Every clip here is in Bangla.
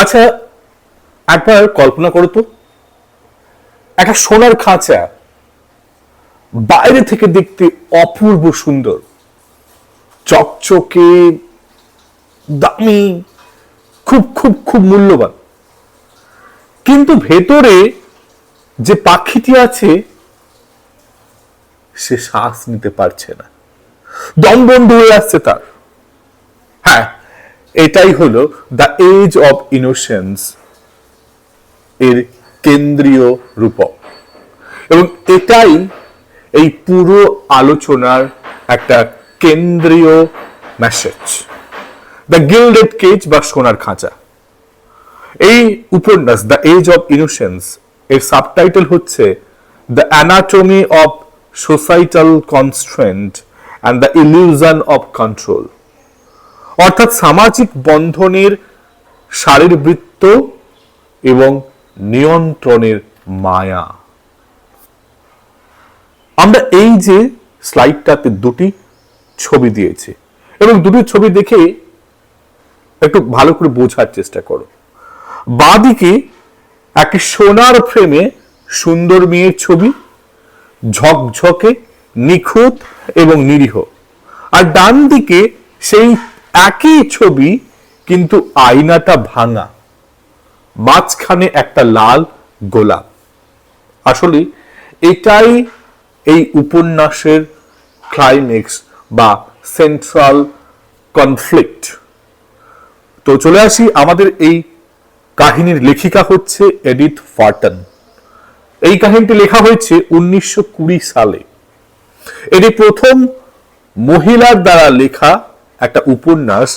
আচ্ছা, একবার কল্পনা করো তো, একটা সোনার খাঁচা, বাইরে থেকে দেখতে অপূর্ব সুন্দর, চকচকে, দামি, খুব খুব খুব মূল্যবান, কিন্তু ভেতরে যে পাখিটি আছে সে শ্বাস নিতে পারছে না, দম বন্ধ হয়ে আসছে তার। হ্যাঁ, এটাই হলো দ্য এজ অফ ইনোসেন্স এর কেন্দ্রীয় রূপক, এবং এটাই এই পুরো আলোচনার একটা কেন্দ্রীয় মেসেজ। দ্য গিল্ডেড কেজ বা সোনার খাঁচা। এই উপন্যাস দ্য এজ অফ ইনোসেন্স এর সাবটাইটেল হচ্ছে the anatomy of societal constraint and the illusion of control, অর্থাৎ সামাজিক বন্ধনের শারীরবৃত্ত এবং নিয়ন্ত্রণের মায়া। আমরা এই যে স্লাইডটাতে দুটি ছবি দিয়েছি, এবং দুটি ছবি দেখে একটু ভালো করে বোঝার চেষ্টা করো। বাঁদিকে একটি সোনার ফ্রেমে সুন্দর মেয়ের ছবি, ঝকঝকে, নিখুঁত এবং নিরীহ। আর ডান দিকে সেই একই ছবি, কিন্তু আয়নাটা ভাঙা, মাঝখানে একটা লাল গোলাপ। আসলে এটাই এই উপন্যাসের ক্লাইম্যাক্স বা সেন্ট্রাল কনফ্লিক্ট। তো চলে আসি, আমাদের এই কাহিনীর লেখিকা হচ্ছে এডিথ ওয়ার্টন। এই কাহিনীটি লেখা হয়েছে 1920 সালে। এটি প্রথম মহিলার দ্বারা লেখা একটা উপন্যাস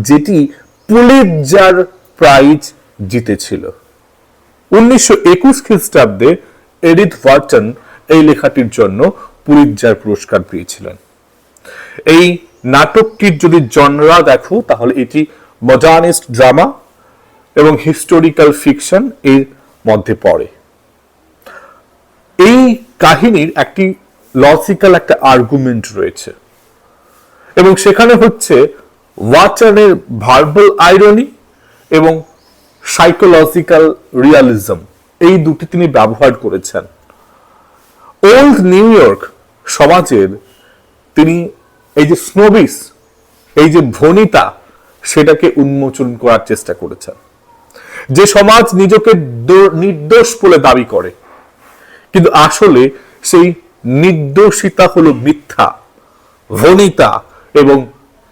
যেটি পুলিৎজার প্রাইজ জিতেছিল। 1921 খ্রিস্টাব্দে এডিথ ওয়ার্টন এই লেখাটির জন্য পুলিৎজার পুরস্কার পেয়েছিলেন। এই নাটকটির যদি জনরা দেখো তাহলে এটি মডার্নিস্ট ড্রামা এবং হিস্টোরিক্যাল ফিকশন এর মধ্যে পড়ে। এই কাহিনীর একটি লজিক্যাল একটা আর্গুমেন্ট রয়েছে, এবং সেখানে হচ্ছে ওয়াটনের ভার্বাল আইরনি এবং সাইকোলজিক্যাল রিয়ালিজম, এই দুটি তিনি ব্যবহার করেছেন। ওল্ড নিউ ইয়র্ক সমাজের তিনি এই যে স্নোবিস, এই যে ভনিতা, সেটাকে উন্মোচন করার চেষ্টা করেছেন। যে সমাজ নিজেকে নির্দোষ বলে দাবি করে, কিন্তু আসলে সেই নির্দোষিতা হলো মিথ্যা, ভনিতা এবং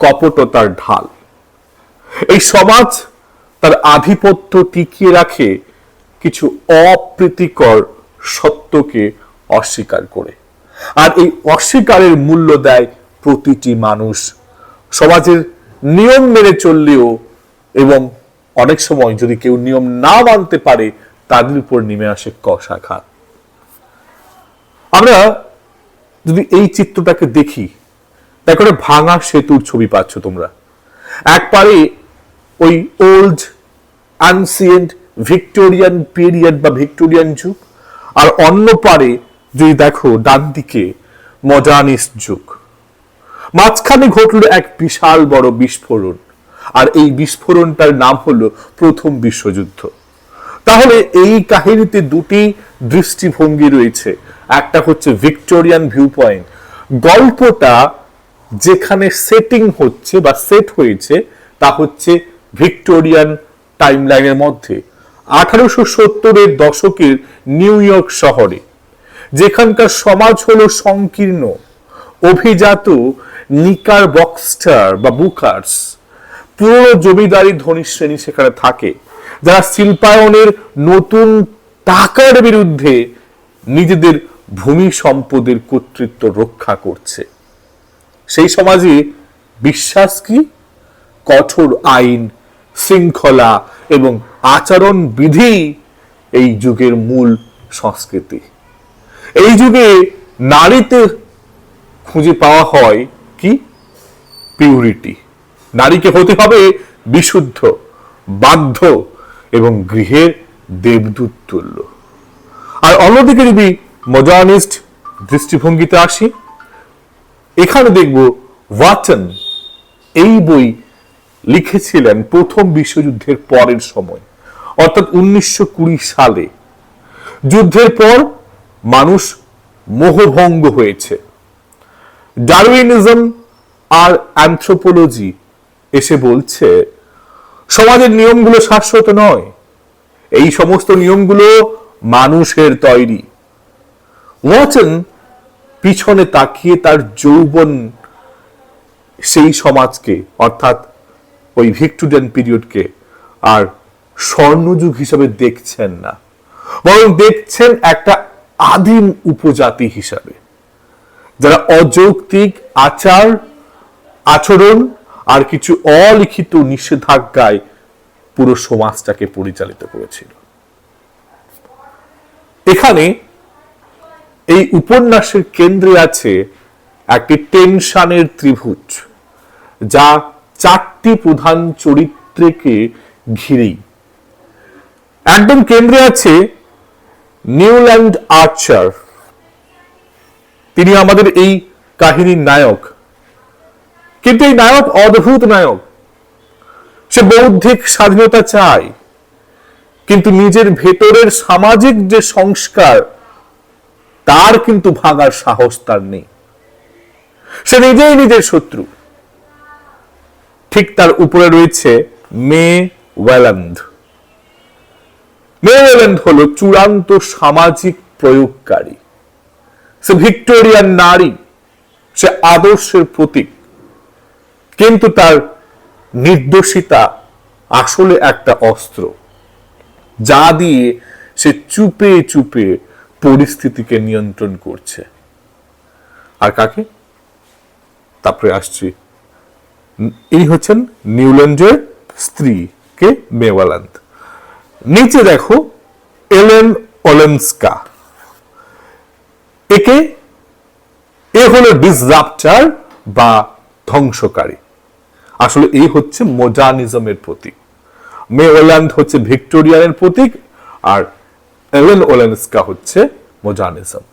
কপটতার ঢাল। এই সমাজ তার আধিপত্য টিকিয়ে রাখে কিছু অপ্রীতিকর সত্যকে অস্বীকার করে, আর এই অস্বীকারের মূল্য দেয় প্রতিটি মানুষ। সমাজের নিয়ম মেনে চললেও, এবং অনেক সময় যদি কেউ নিয়ম না মানতে পারে, তাদের উপর নেমে আসে কষাঘাত। আমরা যদি এই চিত্রটাকে দেখি, দেখো ভাঙা সেতুর ছবি পাচ্ছ তোমরা। এক পারে ওই ওল্ড অ্যানসিয়েন্ট ভিক্টোরিয়ান পিরিয়ড বা ভিক্টোরিয়ান যুগ, আর অন্য পারে যদি দেখো ডান দিকে মডার্নিস্ট যুগ। মাঝখানে ঘটল এক বিশাল বড় বিস্ফোরণ, আর এই বিস্ফোরণটার নাম হলো প্রথম বিশ্বযুদ্ধ। তাহলে এই কাহিনীতে দুটি দৃষ্টিভঙ্গি রয়েছে। একটা হচ্ছে ভিক্টোরিয়ান ভিউ পয়েন্ট, গল্পটা যেখানে সেটিং হচ্ছে বা সেট হয়েছে তা হচ্ছে ভিক্টোরিয়ান টাইমলাইনের মধ্যে 1870-এর দশকের নিউ ইয়র্ক শহরে, যেখানকার সমাজ হলো সংকীর্ণ, অভিজাত নিকার বক্সটার বা বুকার্স, পুরো জমিদারি ধনী শ্রেণী সেখানে থাকে, যারা শিল্পায়নের নতুন টাকার বিরুদ্ধে নিজেদের ভূমি সম্পদের কর্তৃত্ব রক্ষা করছে। সেই সমাজে বিশ্বাস কি? কঠোর আইন, শৃঙ্খলা এবং আচরণ বিধি এই যুগের মূল সংস্কৃতি। এই যুগে নারীতে খুঁজে পাওয়া হয় কি? পিউরিটি। নারীকে হতে হবে বিশুদ্ধ, বাধ্য এবং গৃহের দেবদূত তুল্য। আর অন্যদিকে যদি মডার্নিস্ট দৃষ্টিভঙ্গিতে আসি, এখানে দেখব ওয়াটন এই বই লিখেছিলেন প্রথম বিশ্বযুদ্ধের পরের সময়, অর্থাৎ 1920 সালে। যুদ্ধের পর মানুষ মোহভঙ্গ হয়েছে। ডারউইনিজম আর অ্যানথ্রোপোলজি এসে বলছে সমাজের নিয়মগুলো শাশ্বত নয়, এই সমস্ত নিয়মগুলো মানুষের তৈরি। ওয়াটসন পিছনে তাকিয়ে তার যৌবন সেই সমাজকে, অর্থাৎ ওই ভিক্টোরিয়ান পিরিয়ডকে আর স্বর্ণযুগ হিসাবে দেখছেন না, বরং দেখছেন একটা আদিম উপজাতি হিসাবে, যারা অযৌক্তিক আচার আচরণ আর কিছু অলিখিত নিষেধাজ্ঞায় পুরো সমাজটাকে পরিচালিত করেছিল। এখানে এই উপন্যাসের কেন্দ্রে আছে একটি টেনশনের ত্রিভুজ, যা 4টি প্রধান চরিত্রকে ঘিরেই। একদম কেন্দ্রে আছে নিউল্যান্ড আর্চার। তিনি আমাদের এই কাহিনীর নায়ক, কিন্তু এই নায়ক অদ্ভুত নায়ক। সে বৌদ্ধিক স্বাধীনতা চায়, কিন্তু নিজের ভেতরের সামাজিক যে সংস্কার তার কিন্তু ভাঙার সাহস তার নেই। সে নিজেই নিজের শত্রু। ঠিক তার উপরে রয়েছে মে ওয়েল্যান্ড। মে ওয়েল্যান্ড হলো চূড়ান্ত সামাজিক প্রয়োগকারী। সে ভিক্টোরিয়ান নারী, সে আদর্শের প্রতীক, কিন্তু তার নির্দোষিতা আসলে একটা অস্ত্র, যা দিয়ে সে চুপে চুপে পরিস্থিতিকে নিয়ন্ত্রণ করছে। আর কাকে? তারপরে আসছি, ইনি হচ্ছেন নিউল্যান্ডের স্ত্রী, কে? মে ওয়েল্যান্ড। নিচে দেখো এলেন ওলেন্সকা। এ হলো ডিসরাপ্টার বা ধ্বংসকারী। আসলে এই হচ্ছে মডার্নিজমের প্রতীক। মে ওয়েল্যান্ড হচ্ছে ভিক্টোরিয়ানের প্রতীক, আর এলেন ওলেন্সকা হচ্ছে মডার্নিজম,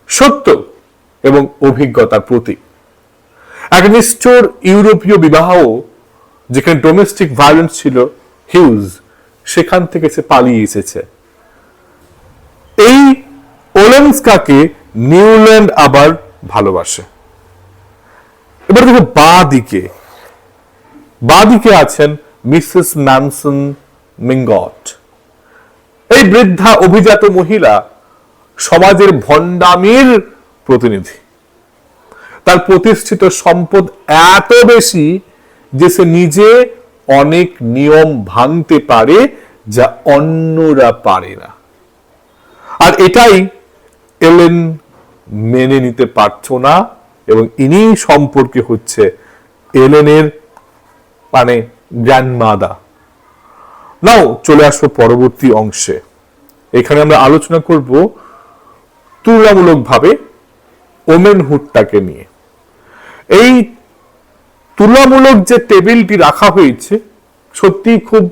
সত্য এবং অভিজ্ঞতার প্রতীক। এক নিষ্ঠুর ইউরোপীয় বিবাহ, যেখানে ডোমেস্টিক ভায়োলেন্স ছিল হিউজ, সেখান থেকে সে পালিয়ে এসেছে। এই ওলেন্সকাকে নিউল্যান্ড আবার ভালোবাসে। এবার দেখো বাঁ দিকে আছেন মিসেস ম্যানসন মিঙ্গট। এই বৃদ্ধা অভিজাত মহিলা সমাজের ভণ্ডামির প্রতিনিধি। তার প্রতিষ্ঠিত সম্পদ এত বেশি যে সে নিজে অনেক নিয়ম ভাঙতে পারে যা অন্যরা পারে না। আর এটাই এলেন মেনে নিতে পারছো না, এবং ইনি সম্পর্কে হচ্ছে এলেনের মানে গ্র্যান্ডমাদার। নাও চলে আসবো পরবর্তী অংশে। এখানে আমরা আলোচনা করব তুলনামূলকভাবে ওমেনহুডটাকে নিয়ে। এই তুলনামূলক যে টেবিলটি রাখা হয়েছে সত্যি খুব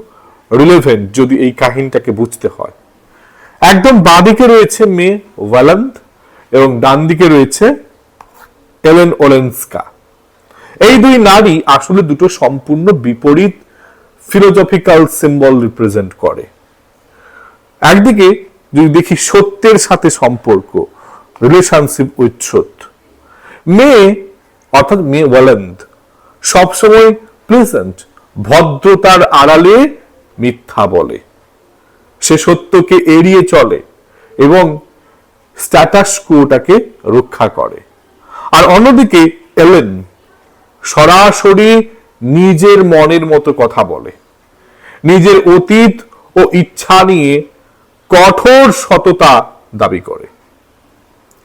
রিলেভেন্ট যদি এই কাহিনীটাকে বুঝতে হয়। একদম বাঁদিকে রয়েছে মে ওয়েল্যান্ড এবং ডান দিকে রয়েছে এলেন ওলেন্সকা। এই দুই নারী আসলে দুটো সম্পূর্ণ বিপরীত ফিলোসফিক্যাল সিম্বল রিপ্রেজেন্ট করে। একদিকে যদি দেখি সত্যের সাথে সম্পর্ক, রিলেশনশিপ উইথ ট্রুথ, অর্থাৎ মে ওয়েল্যান্ড সবসময় প্লেজেন্ট, ভদ্রতার আড়ালে মিথ্যা বলে। সে সত্যকে এড়িয়ে চলে এবং স্ট্যাটাস কোটাকে রক্ষা করে। আর অন্যদিকে এলেন সরাসরি নিজের মনের মতো কথা বলে, নিজের অতীত ও ইচ্ছা নিয়ে কঠোর সততা দাবি করে।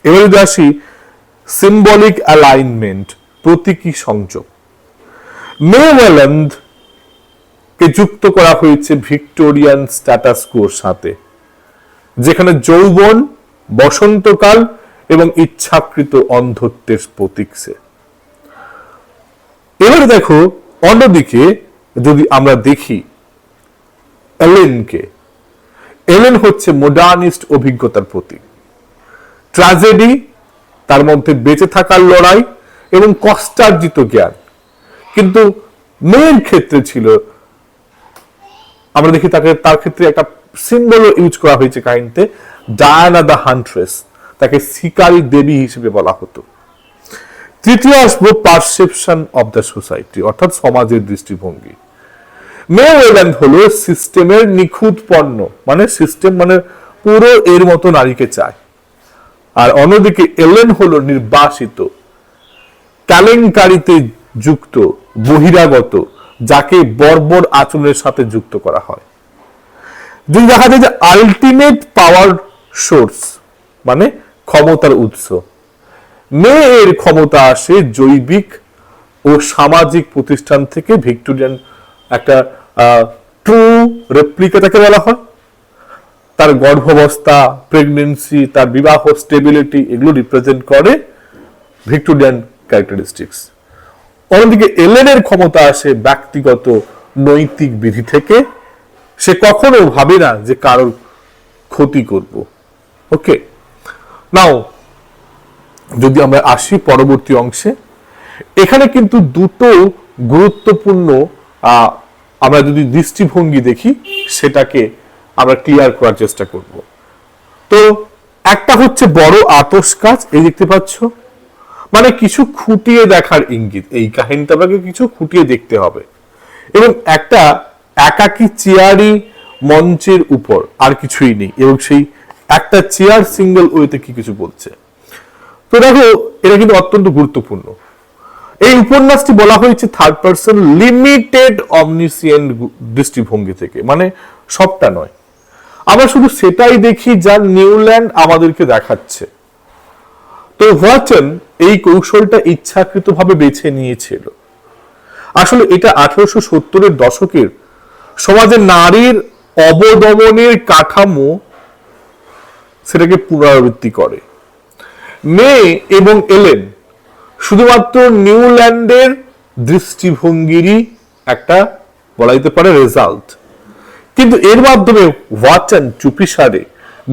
এবার যদি আসি সিম্বলিক অ্যালাইনমেন্ট, প্রতীকী সংযোগ। মে ওয়েল্যান্ড কে যুক্ত করা হয়েছে ভিক্টোরিয়ান স্ট্যাটাস কোর সাথে, যেখানে যৌবন, বসন্তকাল এবং ইচ্ছাকৃত অন্ধত্বের প্রতীক সে। এবারে দেখো অন্যদিকে যদি আমরা দেখি এলেনকে, এলেন হচ্ছে মডার্নিস্ট অভিজ্ঞতার প্রতীক। ট্র্যাজেডি, তার মধ্যে বেঁচে থাকার লড়াই এবং কষ্টার্জিত জ্ঞান, কিন্তু মেয়ের ক্ষেত্রে ছিল, আমরা দেখি তার ক্ষেত্রে একটা সিম্বল ইউজ করা হয়েছে কাহিনীতে, ডায়ানা দ্য হান্ট্রেস, তাকে শিকারী দেবী হিসেবে বলা হতো। তৃতীয় আসবো পারসেপশন অফ দ্য সোসাইটি, অর্থাৎ সমাজের দৃষ্টিভঙ্গি। মে ওয়েল্যান্ড হলো সিস্টেমের নিখুঁত পণ্য, মানে সিস্টেম মানে পুরো এর মতো নারীকে চায়। আর অন্যদিকে এলেন হলো নির্বাসিত, কেলেঙ্কারিতে যুক্ত, বহিরাগত, যাকে বর্বর আচরণের সাথে যুক্ত করা হয়। যদি দেখা যায় যে আলটিমেট পাওয়ার সোর্স মানে ক্ষমতার উৎস, মেয়ের ক্ষমতা আসে জৈবিক ও সামাজিক প্রতিষ্ঠান থেকে, ভিক্টোরিয়ান একটা ট্রু রেপ্লিকা তাকে বলা হয়। তার গর্ভাবস্থা, প্রেগনেন্সি, তার বিবাহ, স্টেবিলিটি, এগুলো রিপ্রেজেন্ট করে ভিক্টোরিয়ান ক্যারেক্টারিস্টিক্স। অন্যদিকে এলেনের ক্ষমতা আসে ব্যক্তিগত নৈতিক বিধি থেকে, সে কখনো ভাবে না যে কারোর ক্ষতি করব। ওকে, নাও যদি আমরা আসি পরবর্তী অংশে, এখানে কিন্তু দুটো গুরুত্বপূর্ণ আমরা যদি দৃষ্টিভঙ্গি দেখি সেটাকে আমরা ক্লিয়ার করার চেষ্টা করব। তো একটা হচ্ছে বড় আতস কাজ, এই দেখতে পাচ্ছ, মানে কিছু খুঁটিয়ে দেখার ইঙ্গিত, এই কাহিনীটা আপনাকে কিছু খুঁটিয়ে দেখতে হবে। এবং একটা একাকী চেয়ারই মঞ্চের উপর, আর কিছুই নেই, এবং সেই একটা চেয়ার সিঙ্গেল ওয়েতে কি কিছু বলছে। তো দেখো, এটা কিন্তু অত্যন্ত গুরুত্বপূর্ণ। এই উপন্যাসটি বলা হয়েছে থার্ড পারসন লিমিটেড অমনিসিয়েন্ট দৃষ্টিভঙ্গি থেকে, মানে সবটা নয়, আমরা শুধু সেটাই দেখি যা নিউল্যান্ড আমাদেরকে দেখাচ্ছে। তো ওয়াটসন এই কৌশলটা ইচ্ছাকৃতভাবে বেছে নিয়েছিল। আসলে এটা 1870-এর দশকের সমাজে নারীর অবদমনের কাঠামো সেটাকে পুনরাবৃত্তি করে। মে এবং এলেন শুধুমাত্র নিউল্যান্ডের দৃষ্টিভঙ্গিরই একটা বলা যেতে পারে রেজাল্ট, কিন্তু এর মাধ্যমে ওয়াটসন চুপিসারে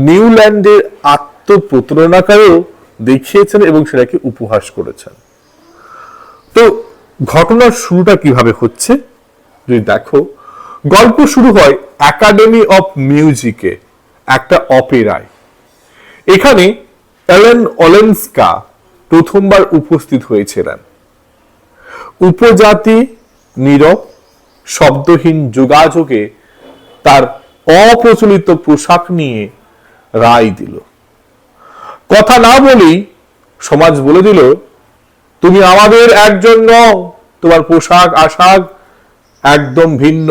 নিউল্যান্ডের আত্মপ্রতারণাকেও দেখিয়েছেন এবং সেটাকে উপহাস করেছেন। তো ঘটনার শুরুটা কিভাবে হচ্ছে যদি দেখো, গল্প শুরু হয় একাডেমি অফ মিউজিকে, একটা অপেরায়। এখানে এলেন ওলেন্সকা প্রথমবার উপস্থিত হয়েছিলেন। উপজাতি নীরব শব্দহীন যোগাযোগে তার অপ্রচলিত পোশাক নিয়ে রায় দিল। কথা না বলেই সমাজ বলে দিল, তুমি আমাদের একজন নও, তোমার পোশাক আশাক একদম ভিন্ন।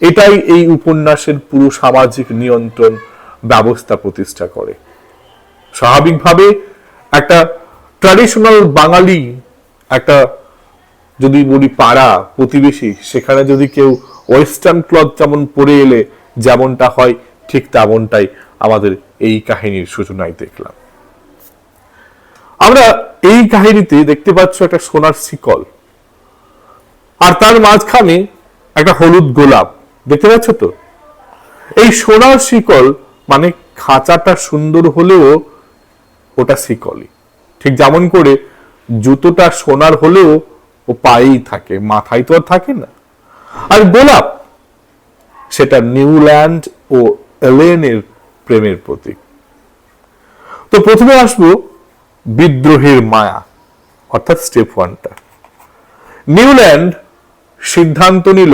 এটাই এই উপন্যাসের পুরো সামাজিক নিয়ন্ত্রণ ব্যবস্থা প্রতিষ্ঠা করে। স্বাভাবিকভাবে একটা ট্র্যাডিশনাল বাঙালি, একটা যদি বলি পাড়া প্রতিবেশী, সেখানে যদি কেউ ওয়েস্টার্ন ক্লথ যেমন পরে এলে যেমনটা হয়, ঠিক তেমনটাই আমাদের এই কাহিনীর সূচনায় দেখলাম। আমরা এই কাহিনীতে দেখতে পাচ্ছ একটা সোনার শিকল, আর তার মাঝখানে একটা হলুদ গোলাপ, দেখতে পাচ্ছ তো? এই সোনার শিকল মানে খাঁচাটা সুন্দর হলেও ওটা শিকলই, ঠিক যেমন করে জুতোটা সোনার হলেও ও পায়েই থাকে, মাথায় তো আর থাকে না। আর গোলাপ সেটা নিউল্যান্ড ও এলেনের প্রেমের প্রতীক। তো প্রথমে আসবো বিদ্রোহের মায়া, অর্থাৎ স্টেপ ওয়ানটা। নিউল্যান্ড সিদ্ধান্ত নিল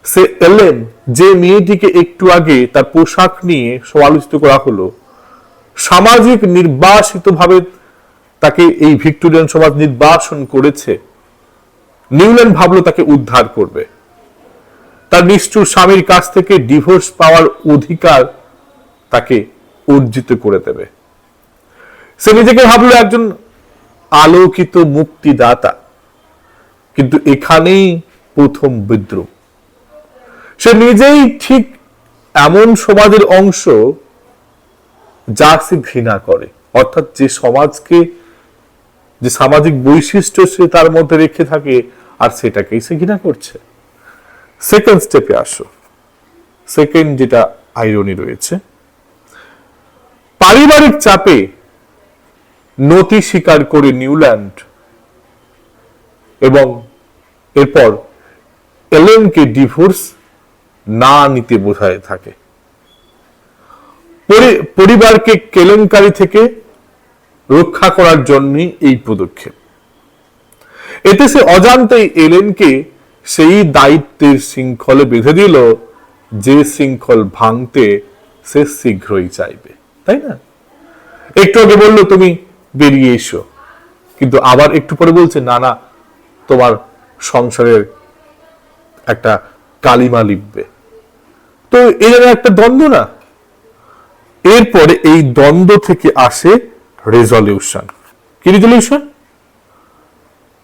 সে এলেন, যে মেয়েটিকে একটু আগে তার পোশাক নিয়ে সমালোচিত করা হলো, সামাজিক নির্বাসিত ভাবে তাকে এই ভিক্টোরিয়ান সমাজ নির্বাসন করেছে। নিউল্যান্ড ভাবলো তাকে উদ্ধার করবে, তার নিষ্ঠুর স্বামীর কাছ থেকে ডিভোর্স পাওয়ার অধিকার তাকে অর্জিত করে দেবে। সে নিজেকে ভাবলো একজন আলোকিত মুক্তিদাতা, কিন্তু এখানেই প্রথম বিদ্রোহ। সে নিজেই ঠিক এমন সমাজের অংশ যা সে ঘৃণা করে, অর্থাৎ যে সমাজকে, যে সামাজিক বৈশিষ্ট্য সে তার মধ্যে রেখে থাকে, আর সেটাকেই সে ঘৃণা করছে। সেকেন্ড স্টেপে আসো। সেকেন্ড যেটা আইরনি রয়েছে, পারিবারিক চাপে নতি স্বীকার করে নিউল্যান্ড এবং এরপর এলেনকে ডিভোর্স না নিতে বোঝায় থাকে। পরিবারকে কেলেঙ্কারি থেকে রক্ষা করার জন্যই এই পদক্ষেপ। এতে সে অজান্তেই এলেনকে সেই দায়িত্বের শৃঙ্খলে বেঁধে দিল যে শৃঙ্খল ভাঙতে সে শীঘ্রই চাইবে, তাই না? একটু আগে বললো তুমি বেরিয়ে এসো, কিন্তু আবার একটু পরে বলছে না না, তোমার সংসারের একটা কালিমা লিখবে। তো এই যেন একটা দ্বন্দ্ব না। এরপরে এই দ্বন্দ্ব থেকে আসে রেজলিউশন। কি রেজলিউশন?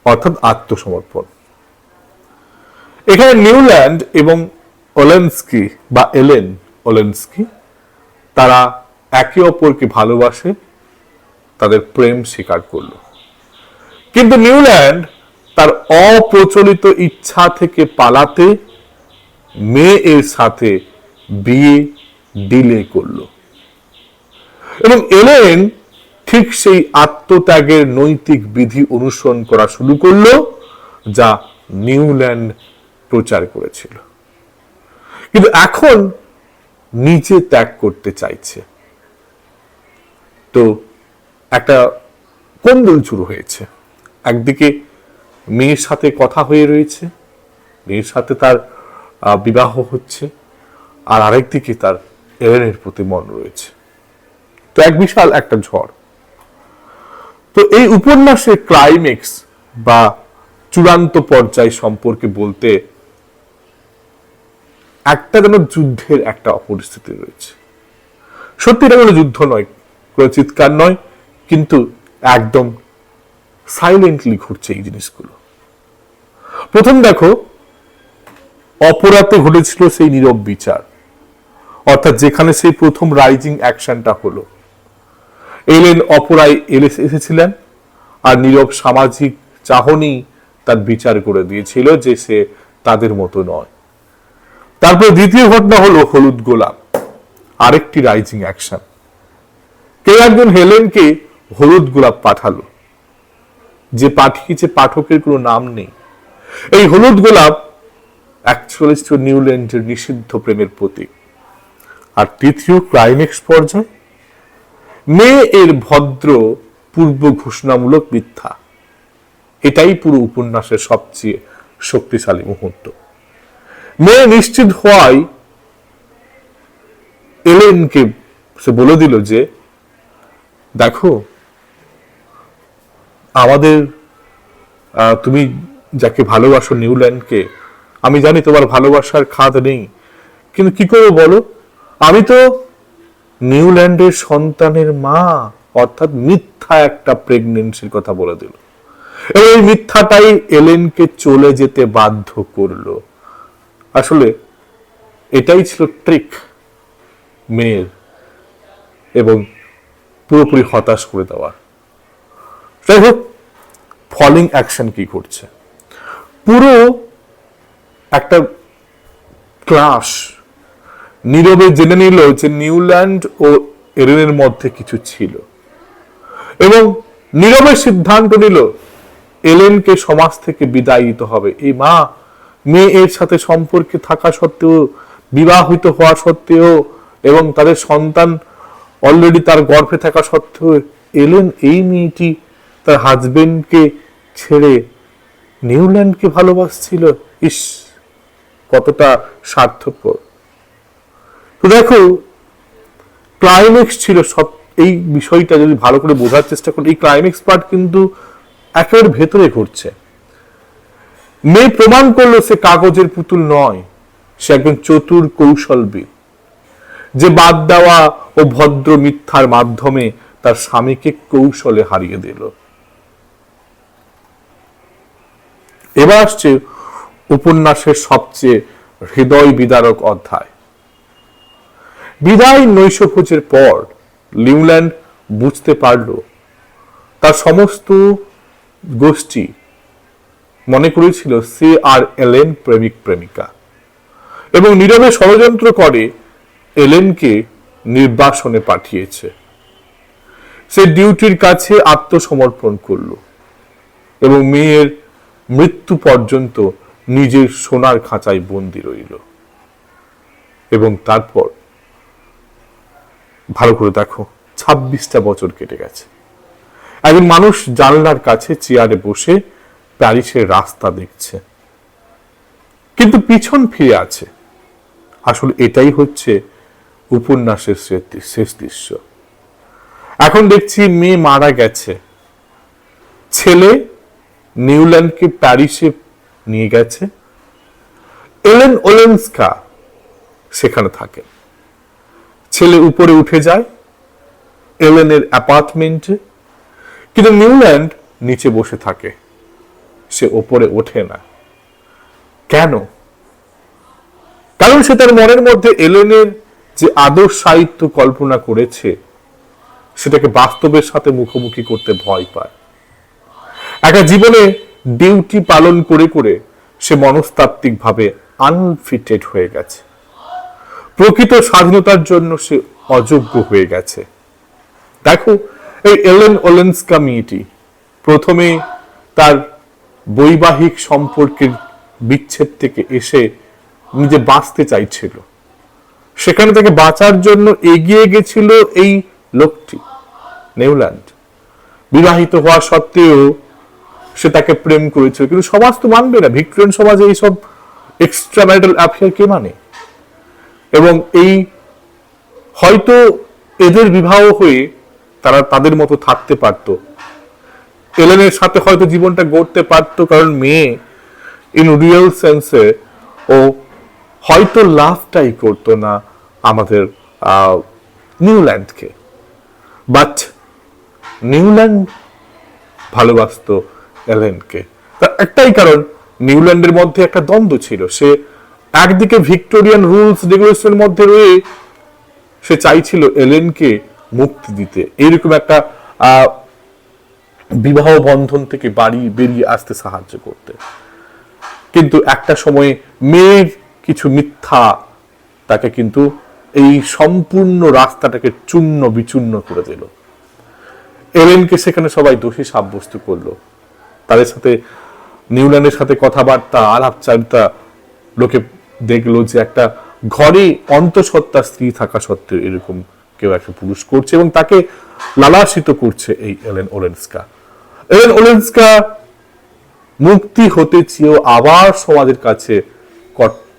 অর্থাৎ আত্মসমর্পণ। এখানে নিউল্যান্ড এবং ওলেন্সকি বা এলেন ওলেন্সকি তারা একে অপরকে ভালোবাসে, তাদের প্রেম স্বীকার করলো। কিন্তু নিউল্যান্ড তার অপ্রচলিত ইচ্ছা থেকে পালাতে মেয়ের সাথে বিয়ে ডিলে করলো এবং এলেন ঠিক সেই আত্মত্যাগের নৈতিক বিধি অনুসরণ করা শুরু করলো যা নিউল্যান্ড প্রচার করেছিল। কিন্তু এখন নিজে ত্যাগ করতে চাইছে। তো একটা কোন্দল শুরু হয়েছে। একদিকে মেয়ের সাথে কথা হয়ে রয়েছে, মেয়ের সাথে তার বিবাহ হচ্ছে, আর আরেকদিকে তার এলেনের প্রতি মন রয়েছে। তো এক বিশাল একটা ঝড়। তো এই উপন্যাসের ক্লাইম্যাক্স বা চূড়ান্ত পর্যায় সম্পর্কে বলতে একটা যেন যুদ্ধের একটা পরিস্থিতি রয়েছে। সত্যি এটা কোনো যুদ্ধ নয়, কোনো চিৎকার নয়, কিন্তু একদম সাইলেন্টলি ঘটছে এই জিনিসগুলো। প্রথম দেখো, অপরাধে ঘটেছিল সেই নীরব বিচার, অর্থাৎ যেখানে সেই প্রথম রাইজিং অ্যাকশনটা হলো। এলেন অপরায় এসেছিলেন, আর নীরব সামাজিক চাহনি তার বিচার করে দিয়েছিল যে সে তাদের মতো নয়। তারপর দ্বিতীয় ঘটনা হলো হলুদ গোলাপ, আরেকটি রাইজিং অ্যাকশন। কেউ একজন হেলেনকে হলুদ গোলাপ পাঠালো, যে পাঠিয়েছে পাঠকের কোনো নাম নেই। এই হলুদ গোলাপ অ্যাকচুয়ালি ছিল নিউল্যান্ডের নিষিদ্ধ প্রেমের প্রতীক। আর তৃতীয় ক্লাইম্যাক্স পর্যায়ে মেয়ে এর ভদ্র পূর্ব ঘোষণামূলক মিথ্যা। এটাই পুরো উপন্যাসের সবচেয়ে শক্তিশালী মুহূর্ত। মেয়ে নিশ্চিত হওয়ায় এলেনকে সে বলে দিল যে দেখো, আমাদের তুমি যাকে ভালোবাসো নিউল্যান্ডকে, আমি জানি তোমার ভালোবাসার খাদ নেই, কিন্তু কি করে বলো, আমি তো নিউল্যান্ডের সন্তানের মা। অর্থাৎ মিথ্যা একটা প্রেগনেন্সির কথা বলে দিল। এবং এই মিথ্যাটাই এলেনকে চলে যেতে বাধ্য করলো। আসলে এটাই ছিল ট্রিক মেয়ের, এবং পুরোপুরি হতাশ করে দেওয়ার। যাই হোক, ফলিং অ্যাকশন কি করছে, পুরো একটা ক্লাস নীরবে জেনে নিল যে নিউল্যান্ড ও এলেনের মধ্যে কিছু ছিল, এবং নীরবে সিদ্ধান্ত নিল এলেনকে সমাজ থেকে বিদায় দিতে হবে। এই মা মেয়ে এর সাথে সম্পর্কে থাকা সত্ত্বেও, বিবাহিত হওয়া সত্ত্বেও, এবং তাদের সন্তান অলরেডি তার গর্ভে থাকা সত্ত্বেও এলেন এই মেয়েটি তার হাজবেন্ডকে ছেড়ে নিউল্যান্ডকে ভালোবাসছিল। ইস, কতটা স্বার্থপর। তো দেখো, ক্লাইম্যাক্স ছিল সব। এই বিষয়টা যদি ভালো করে বোঝার চেষ্টা করি, এই ক্লাইম্যাক্স পার্ট কিন্তু একেবারে ভেতরে ঘটছে। মেয়ে প্রমাণ করলো সে কাগজের পুতুল নয়, সে একজন চতুর কৌশলবিদ, যে বাদ দেওয়া ও ভদ্র মিথ্যার মাধ্যমে তার স্বামীকে কৌশলে হারিয়ে দিল। এবার আসছে উপন্যাসের সবচেয়ে হৃদয় বিদারক অধ্যায়। বিদায় নৈশভোজের পর নিউল্যান্ড বুঝতে পারল তার সমস্ত গোষ্ঠী মনে করেছিল সে আর এলেন প্রেমিক প্রেমিকা, এবং নীরবে ষড়যন্ত্র করে এলেনকে নির্বাসনে পাঠিয়েছে। সে ডিউটির কাছে আত্মসমর্পণ করল এবং মেয়ের মৃত্যু পর্যন্ত নিজের সোনার খাঁচায় বন্দি রইল। এবং তারপর ভালো করে দেখো, 26টা বছর কেটে গেছে। একজন মানুষ জানলার কাছে চেয়ারে বসে প্যারিসের রাস্তা দেখছে, কিন্তু পিছন ফিরে আছে। আসলে এটাই হচ্ছে উপন্যাসের শেষ দৃশ্য। এখন দেখছি মেয়ে মারা গেছে, ছেলে নিউল্যান্ডকে প্যারিসে নিয়ে গেছে। এলেন ওলেন্সকা সেখানে থাকে। ছেলে উপরে উঠে যায় এলেনের অ্যাপার্টমেন্টে, কিন্তু নিউল্যান্ড নিচে বসে থাকে, সে ওপরে ওঠে না। কেন? কারণ সে তার মনের মধ্যে এলেনের যে আদর্শ সাহিত্য কল্পনা করেছে সেটাকে বাস্তবের সাথে মুখোমুখি করতে ভয় পায়। একটা জীবনে ডিউটি পালন করে করে সে মনস্তাত্ত্বিক ভাবে আনফিটেড হয়ে গেছে। প্রকৃত স্বাধীনতার জন্য সে অযোগ্য হয়ে গেছে। দেখো, এই এলেন ওলেন্সকা মেয়েটি প্রথমে তার বৈবাহিক সম্পর্কের বিচ্ছেদ থেকে এসে নিজে বাঁচতে চাইছিল। সেখানে তাকে বাঁচার জন্য এগিয়ে গেছিল এই লোকটি নিউল্যান্ড। বিবাহিত হওয়া সত্ত্বেও সে তাকে প্রেম করেছিল, কিন্তু সমাজ তো মানবে না। ভিক্টোরিয়ান সমাজে এইসব এক্সট্রা ম্যারিটাল অ্যাফেয়ার কে মানে? এবং এই হয়তো এদের বিবাহ হয়ে তারা তাদের মতো থাকতে পারত, এলেনের সাথে হয়তো জীবনটা গড়তে পারত, কারণ মেয়ে ইন রিয়েল সেন্সে ও হয়তো লাভটাই করতো না আমাদের নিউল্যান্ডকে। বাট নিউল্যান্ড ভালোবাসত এলেনকে। তার একটাই কারণ, নিউল্যান্ডের মধ্যে একটা দ্বন্দ্ব ছিল। সে একদিকে ভিক্টোরিয়ান রুলস রেগুলেশনের মধ্যে রয়ে সে চাইছিল এলেনকে মুক্তি দিতে, এইরকম একটা বিবাহ বন্ধন থেকে বেরিয়ে আসতে সাহায্য করতে। কিন্তু একটা সময়ে মেয়ের কিছু মিথ্যা তাকে কিন্তু এই সম্পূর্ণ রাস্তাটাকে চূর্ণ বিচূর্ণ করে দিল। এলেনকে সেখানে সবাই দোষী সাব্যস্ত করলো। তাদের সাথে নিউল্যান্ডের সাথে কথাবার্তা আলাপচারিতা লোকে দেখলো যে একটা ঘরে অন্তঃসত্ত্বা স্ত্রী থাকা সত্ত্বেও এরকম কেউ একটা পুরুষ করছে এবং তাকে লালাসিত করছে এই এলেন ওলেন্সকা। এলেন ওলেন্সকা মুক্তি হতে চেয়েও আবার সমাজের কাছে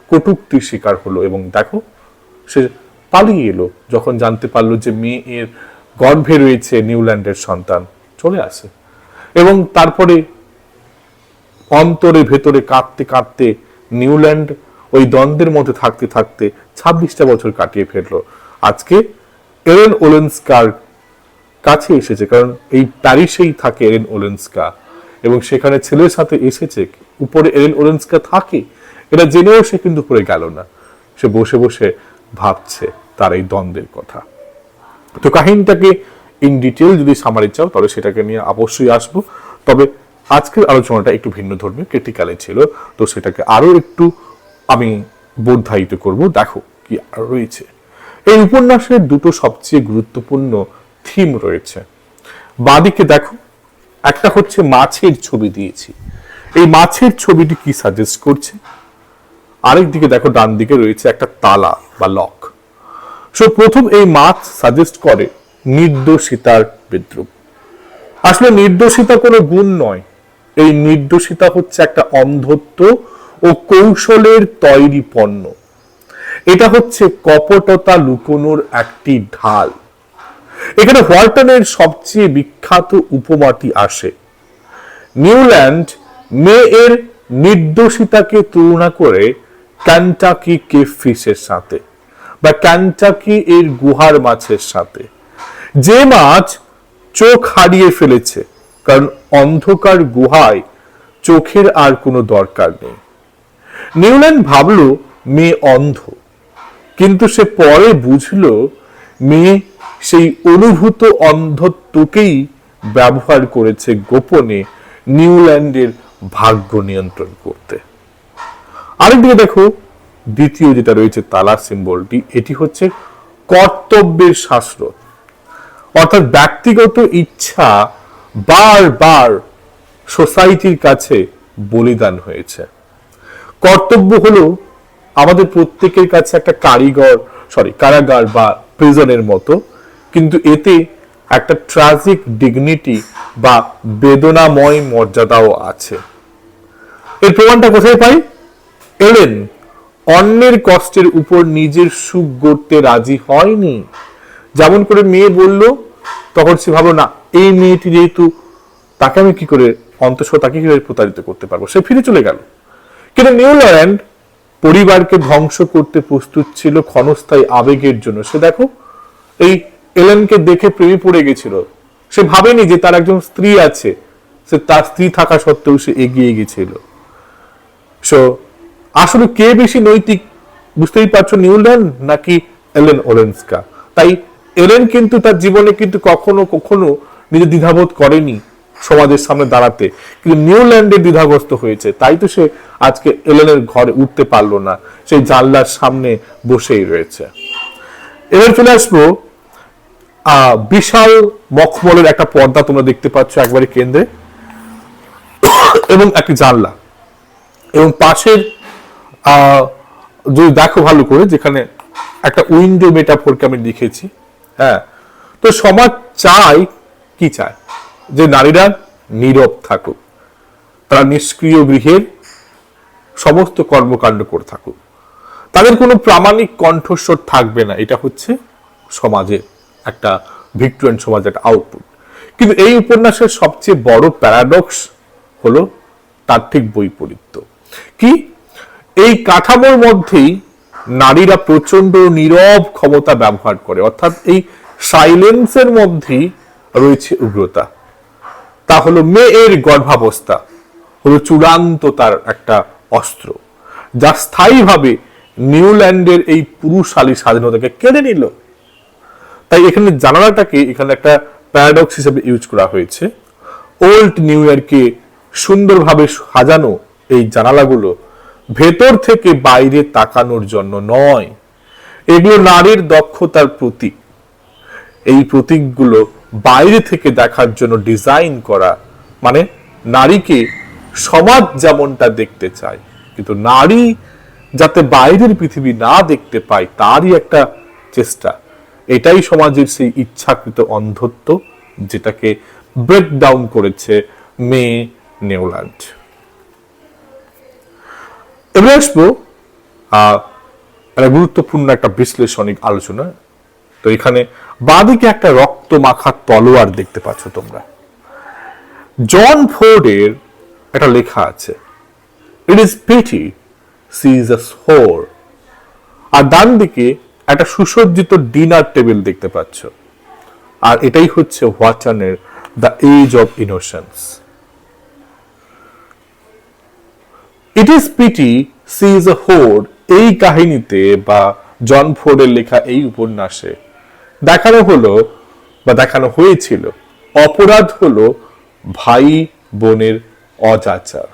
কটূক্তির শিকার হলো। এবং দেখো, সে পালিয়ে এলো যখন জানতে পারলো যে মেয়ের গর্ভে রয়েছে নিউল্যান্ডের সন্তান। চলে আসে এবং তারপরে অন্তরে ভেতরে কাঁদতে কাঁদতে নিউল্যান্ড ওই দ্বন্দ্বের মধ্যে থাকতে থাকতে 26টা বছর কাটিয়ে ফেললো। আজকে এলেন ওলেন্সকার কাছে এসেছে, কারণ এই প্যারিসেই থাকে এলেন ওলেন্সকা এবং সেখানে ছেলের সাথে এসেছে। উপরে এলেন ওলেন্সকা থাকে, এটা জেনেও সে কিন্তু উপরে গেল না। সে বসে বসে ভাবছে তার এই দ্বন্দ্বের কথা। তো কাহিনীটাকে ইন ডিটেল যদি সামারি চাও তাহলে সেটাকে নিয়ে অবশ্যই আসবো। তবে আজকের আলোচনাটা একটু ভিন্ন ধর্মী ক্রিটিক্যালে ছিল, তো সেটাকে আরো একটু আমি বোধায়িত করব। দেখো কি আর রয়েছে। এই উপন্যাসের দুটো সবচেয়ে গুরুত্বপূর্ণ থিম রয়েছে। বাঁদিকে দেখো, একটা হচ্ছে মাছের ছবি দিয়েছি। এই মাছের ছবিটি কি সাজেস্ট করছে? আরেক দিকে দেখো, ডান দিকে রয়েছে একটা তালা বা লক। সো প্রথম এই মাছ সাজেস্ট করে নির্দোষিতার বিদ্রুপ। আসলে নির্দোষিতা কোনো গুণ নয়, এই নির্দোষিতা হচ্ছে একটা অন্ধত্ব ও কৌশলের তৈরি পণ্য। এটা হচ্ছে কপটতা লুকোনোর একটি ঢাল। এখানে ওয়ালটনের সবচেয়ে বিখ্যাত উপমাটি আসে। নিউল্যান্ড মেয়ের নির্দোষিতাকে তুলনা করে কেন্টাকি কেভ ফিশের সাথে বা কেন্টাকি এর গুহার মাছের সাথে, যে মাছ চোখ হারিয়ে ফেলেছে, কারণ অন্ধকার গুহায় চোখের আর কোনো দরকার নেই। নিউল্যান্ড ভাবলো মেয়ে অন্ধ, কিন্তু সে পরে বুঝলো মেয়ে সেই অনুভূত অন্ধত্বকেই ব্যবহার করেছে গোপনে নিউল্যান্ডের ভাগ্য নিয়ন্ত্রণ করতে। আরেকদিকে দেখো, দ্বিতীয় যেটা রয়েছে তালা সিম্বলটি, এটি হচ্ছে কর্তব্যের শাস্ত্র। অর্থাৎ ব্যক্তিগত ইচ্ছা বারবার সোসাইটির কাছে বলিদান হয়েছে। কর্তব্য হলো আমাদের প্রত্যেকের কাছে একটা কারাগার বা প্রিজনের মতো, কিন্তু এতে একটা ট্রাজিক ডিগনিটি বা বেদনাময় মর্যাদাও আছে। এর প্রমাণটা কোথায় পাই? এলেন অন্যের কষ্টের উপর নিজের সুখ গড়তে রাজি হয়নি। যেমন করে মেয়ে বলল, তখন সে ভাবলো না, এই মেয়েটি যেহেতু, তাকে আমি কি করে তাকে কিভাবে প্রতারিত করতে পারবো, সে ফিরে চলে গেল। কিন্তু নিউল্যান্ড পরিবারকে ধ্বংস করতে প্রস্তুত ছিল ক্ষণস্থায়ী আবেগের জন্য। সে দেখো এই এলেনকে দেখে প্রেমে পড়ে গেছিল। সে ভাবেনি যে তার একজন স্ত্রী আছে, সে তার স্ত্রী থাকা সত্ত্বেও সে এগিয়ে গেছিল। সো আসলে কে বেশি নৈতিক, বুঝতেই পারছো, নিউল্যান্ড নাকি এলেন ওলেন্সকা? তাই এলেন কিন্তু তার জীবনে কিন্তু কখনো কখনো নিজে দ্বিধাবোধ করেনি সমাজের সামনে দাঁড়াতে, কিন্তু নিউল্যান্ডের দ্বিধাগ্রস্ত হয়েছে। তাই তো সে আজকে এলেনের ঘরে উঠতে পারলো না, সেই জানলার সামনে বসেই রয়েছে। এবার চলে আসবো বিশাল মখমলের একটা পর্দা তোমরা দেখতে পাচ্ছ একবারে কেন্দ্রে, এবং একটি জানলা, এবং পাশের যদি দেখো ভালো করে, যেখানে একটা উইন্ডো মেটাফোরকে আমি লিখেছি। হ্যাঁ, তো সমাজ কি চায়? যে নারীরা নীরব থাকুক, তারা নিষ্ক্রিয় গৃহের সমস্ত কর্মকাণ্ড করে থাকুক, তাদের কোনো প্রামাণিক কণ্ঠস্বর থাকবে না। এটা হচ্ছে সমাজের একটা ভিক্টোরিয়ান সমাজের একটা আউটপুট। কিন্তু এই উপন্যাসের সবচেয়ে বড় প্যারাডক্স হলো তার ঠিক বৈপরীত্য। কি? এই কাঠামোর মধ্যেই নারীরা প্রচন্ড নীরব ক্ষমতা ব্যবহার করে, অর্থাৎ এই সাইলেন্সের মধ্যেই রয়েছে উগ্রতা। তা হলো মেয়ের গর্ভাবস্থা হলো চূড়ান্ত তার একটা অস্ত্র, যা স্থায়ীভাবে নিউল্যান্ডের এই পুরুষালী স্বাধীনতাকে কেড়ে নিল। তাই এখানে জানালাটাকে এখানে একটা প্যারাডক্স হিসেবে ইউজ করা হয়েছে। ওল্ড নিউ ইয়র্কে সুন্দরভাবে সাজানো এই জানালাগুলো ভেতর থেকে বাইরে তাকানোর জন্য নয়, এগুলো নারীর দক্ষতার প্রতীক। এই প্রতীকগুলো বাইরে থেকে দেখার জন্য ডিজাইন করা, মানে নারীকে সমাজ যেমনটা দেখতে চায়, কিন্তু নারী যাতে বাইরের পৃথিবী না দেখতে পায় তারই একটা চেষ্টা। এটাই সমাজের সেই ইচ্ছাকৃত অন্ধত্ব, যেটাকে ব্রেক ডাউন করেছে মেয়ে নিউল্যান্ড। এবার আসবো একটা গুরুত্বপূর্ণ একটা বিশ্লেষণিক আলোচনা। তো এখানে বাঁদিকে একটা রক্ত মাখা তলোয়ার দেখতে পাচ্ছ তোমরা। জন ফোর্ডের একটা লেখা আছে, it is pity she is a sore. আর ডান দিকে একটা সুসজ্জিত ডিনার টেবিল দেখতে পাচ্ছ, আর এটাই হচ্ছে ওয়াটসনের the age of innocence. It is pity she is a whore, এই কাহিনীতে বা জন ফোর্ডের লেখা এই উপন্যাসে দেখানো হয়েছিল অপরাধ হলো ভাই বোনের অজাচার,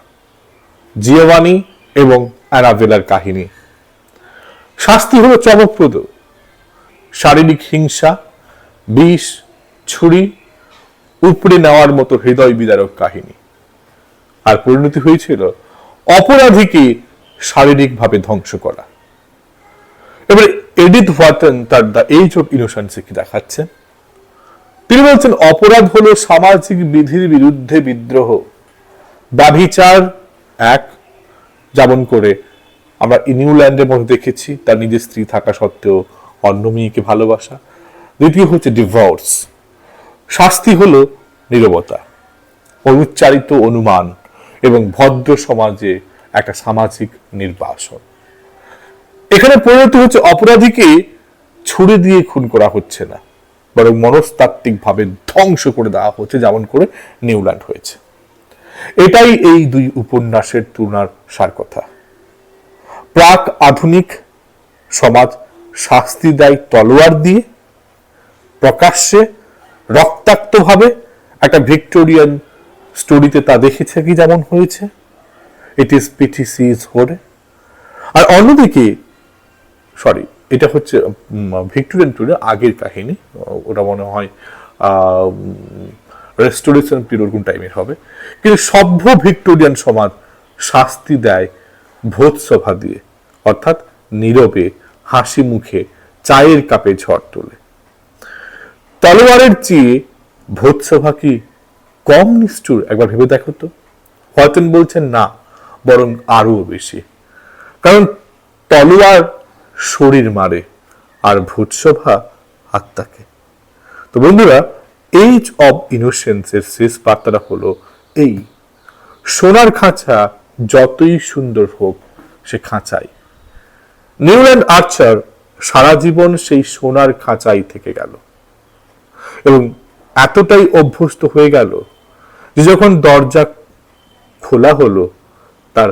জিওভানি এবং অ্যানাবেলার কাহিনী। শাস্তি হলো চমকপ্রদ, শারীরিক হিংসা, বিষ, ছুরি উপড়ে নেওয়ার মতো হৃদয় বিদারক কাহিনী। আর পরিণতি হয়েছিল অপরাধীকে শারীরিকভাবে ধ্বংস করা। এবার এডিথ ওয়াটন তার দ্য এজ অফ ইনোসেন্সে কি দেখাচ্ছেন? তিনি বলছেন অপরাধ হলো সামাজিক বিধির বিরুদ্ধে বিদ্রোহ। ব্যভিচার এক, যেমন করে আমরা নিউল্যান্ডের মধ্যে দেখেছি, তার নিজের স্ত্রী থাকা সত্ত্বেও অন্য মেয়েকে ভালোবাসা। দ্বিতীয় হচ্ছে ডিভোর্স। শাস্তি হলো নীরবতা, অনুচ্চারিত অনুমান এবং ভদ্র সমাজে একটা সামাজিক নির্বাসন। এখানে পরিণতি হচ্ছে অপরাধীকে ছুরি দিয়ে খুন করা হচ্ছে না, বরং মনস্তাত্ত্বিক ভাবে ধ্বংস করে দেওয়া হচ্ছে, যেমন করে নিউল্যান্ড হয়েছে। এটাই এই দুই উপন্যাসের তুলনার সার কথা। প্রাক আধুনিক সমাজ শাস্তি দেয় তলোয়ার দিয়ে, প্রকাশ্যে রক্তাক্তভাবে। একটা ভিক্টোরিয়ান স্টোরিতে তা দেখেছে কি যেমন হয়েছে, it is pity she is whore. আর অন্যদিকে এটা হচ্ছে ভিক্টোরিয়ান পিরিয়ড আগের কাহিনী, ওটা মনে হয় রেস্টোরেশন পিরিয়ড কোন টাইমের হবে। কিন্তু সভ্য ভিক্টোরিয়ান সমাজ শাস্তি দেয় ভোজসভা দিয়ে, অর্থাৎ নীরবে হাসি মুখে চায়ের কাপে ঝড় তোলে। তলোয়ারের চেয়ে ভোজসভা কি কম নিষ্ঠুর? একবার ভেবে দেখো তো। হয়তন বলছেন না, বরং আরো বেশি। কারণ তলোয়ার শরীর মারে, আর ভোজসভা আত্মাকে। তো বন্ধুরা, এজ অব ইনোসেন্স এর শেষ বার্তাটা হলো এই: সোনার খাঁচা যতই সুন্দর হোক, সে খাঁচাই। নিউল্যান্ড আর্চার সারা জীবন সেই সোনার খাঁচাই থেকে গেল, এবং এতটাই অভ্যস্ত হয়ে গেল যে যখন দরজা খোলা হলো, তার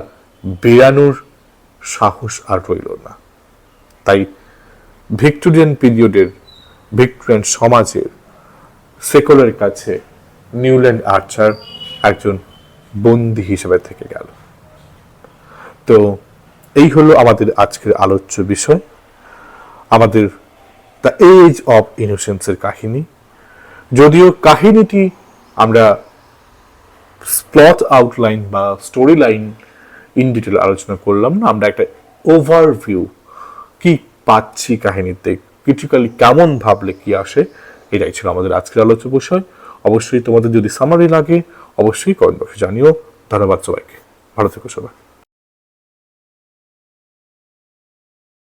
বেরানোর সাহস আর রইল না। তাই ভিক্টোরিয়ান পিরিয়ডের, ভিক্টোরিয়ান সমাজের সেকুলার কাছে নিউল্যান্ড আর্চার একজন বন্দী হিসেবে থেকে গেল। তো এই হলো আমাদের আজকের আলোচ্য বিষয়, আমাদের দ্য এজ অফ ইনোসেন্সের কাহিনী। যদিও কাহিনীটি আমরা প্লট আউটলাইন বা স্টোরি লাইন ইন ডিটেল আলোচনা করলাম না, আমরা একটা ওভারভিউ কি পাচ্ছি কাহিনীতে, ক্রিটিক্যালি কেমন ভাবলে কি আসে, এটাই ছিল আমাদের আজকের আলোচ্য বিষয়। অবশ্যই তোমাদের যদি সামারি লাগে অবশ্যই কমেন্ট বক্সে জানিও। ধন্যবাদ সবাইকে, ভালো থেকো সবাই।